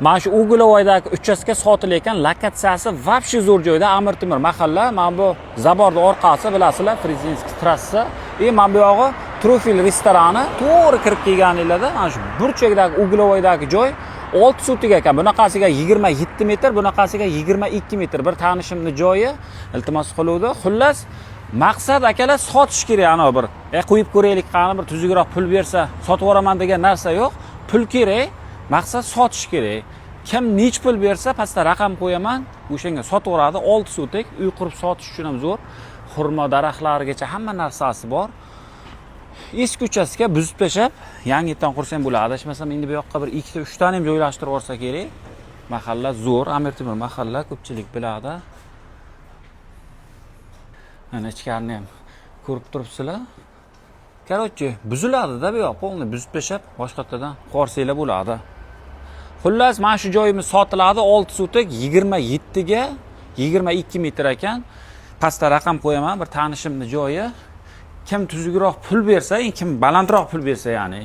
Mana shu Ugulovoydagi uchastka sotilayotgan lokatsiyasi вообще zo'r joyda, Amir Temur mahalla. Mana bu Zaborning orqasi, bilasizlar, Frizinskiy trassa. Mana bu yog'i Trufil restorani. To'g'ri kirib kelganinglarda, mana shu burchakdagi Ugulovoydagi joy 6 sutik ekan. Bunaqasiga 27 metr, bunaqasiga 22 metr. Bir tanishimning joyi iltimos qiluvdi. Xullas, maqsad akalar sotish kerak, ana bir. Qo'yib ko'raylik, qani bir tuzukroq pul bersa, sotib yuboraman degan narsa yo'q. Pul kerak. Maqsad sotish kerak. Kim nech pul bersa, pastda raqam qo'yaman, o'shanga sotaveradi. 6 sutik uy qurib sotish uchun ham zo'r. Xurmo daraxtlarigacha hamma narsasi bor. Eski uchastka buzib tashab, yangidan qursam bo'ladi. Adashmasam, endi bu yoqqa bir 2 ta 3 tani ham joylashtirib olsa kerak. Mahalla zo'r, Amir Temur mahalla, ko'pchilik biladi. Mana ichkarini ham ko'rib turibsizlar. Короче, buziladi-da bu yoq, polni buzib tashab, boshqalardan qo'rsanglar bo'ladi. Xullas, mana shu joyimiz sotiladi, 6 sutik 27 ga 22 metr ekan. Pastda raqam qo'yaman, bir tanishimning joyi. Kim tuzukroq pul bersa, kim balandroq pul bersa, ya'ni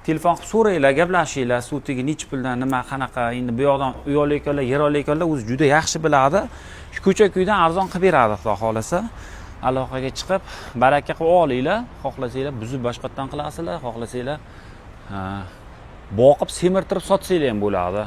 telefon qilib so'ranglar, gaplashinglar, sutiga nech puldan, nima, qanaqa, endi bu yoqdan uy olayotganlar, yer olayotganlar o'zi juda yaxshi biladi. Shu ko'cha-kuydan arzon qilib beradi, xudo xolasa. Aloqaga chiqib, baraka qilib olinglar, xohlasanglar buzib boshqatdan qilasizlar, xohlasanglar boqib semirtirib sotsanglar ham bo'ladi.